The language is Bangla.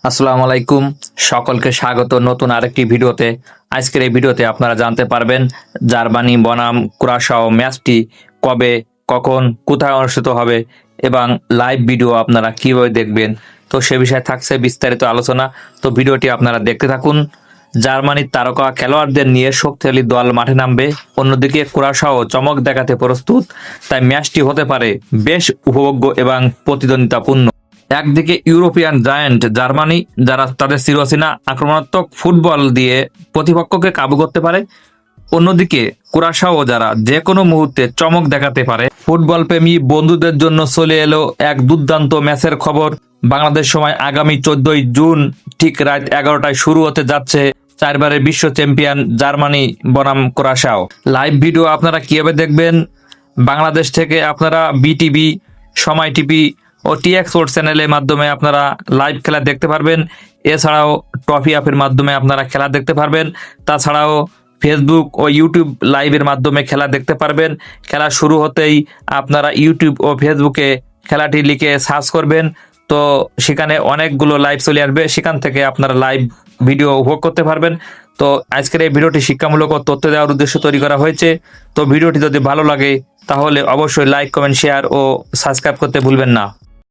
আসসালামু আলাইকুম, সকলকে স্বাগত নতুন আরেকটি ভিডিওতে। আজকের এই ভিডিওতে আপনারা জানতে পারবেন জার্মানি বনাম কুরাশাও ম্যাচটি কবে, কখন, কোথায় অনুষ্ঠিত হবে এবং লাইভ ভিডিও আপনারা কিভাবে দেখবেন। তো সে বিষয়ে থাকছে বিস্তারিত আলোচনা। তো ভিডিওটি আপনারা দেখতে থাকুন। জার্মানির তারকা খেলোয়াড়দের নিয়ে শক্তিশালী দল মাঠে নামবে, অন্যদিকে কুরাশাও চমক দেখাতে প্রস্তুত। তাই ম্যাচটি হতে পারে বেশ উপভোগ্য এবং প্রতিদ্বন্দ্বিতাপূর্ণ। একদিকে ইউরোপিয়ান জায়ান্ট জার্মানি, যারা তাদের চিরচেনা আক্রমণাত্মক ফুটবল দিয়ে প্রতিপক্ষকে কাবু করতে পারে। অন্যদিকে কুরাশাও, যারা যে কোনো মুহূর্তে চমক দেখাতে পারে। ফুটবল প্রেমী বন্ধুদের জন্য চলে এলো এক দুর্দান্ত ম্যাচের খবর। বাংলাদেশ সময় আগামী 14ই জুন ঠিক রাত 11টায় শুরু হতে যাচ্ছে চারবারের বিশ্ব চ্যাম্পিয়ন জার্মানি বনাম কুরাশাও। লাইভ ভিডিও আপনারা কিভাবে দেখবেন? বাংলাদেশ থেকে আপনারা বিটিভি, সময় টিভি ও টিএক্স স্পোর্টস চ্যানেলের মাধ্যমে আপনারা লাইভ খেলা দেখতে পারবেন। এছাড়াও টফি অ্যাপের মাধ্যমে আপনারা খেলা দেখতে পারবেন। তাছাড়াও ফেসবুক ও ইউটিউব লাইভের মাধ্যমে খেলা দেখতে পারবেন। খেলা শুরু হতেই আপনারা ইউটিউব ও ফেসবুকে খেলাটি লিখে সার্চ করবেন, তো সেখানে অনেকগুলো লাইভ চলে আসবে। সেখান থেকে আপনারা লাইভ ভিডিও উপভোগ করতে পারবেন। তো আজকের এই ভিডিওটি শিক্ষামূলক ও তথ্য দেওয়ার উদ্দেশ্যে তৈরি করা হয়েছে। তো ভিডিওটি যদি ভালো লাগে তাহলে অবশ্যই লাইক, কমেন্ট, শেয়ার ও সাবস্ক্রাইব করতে ভুলবেন না।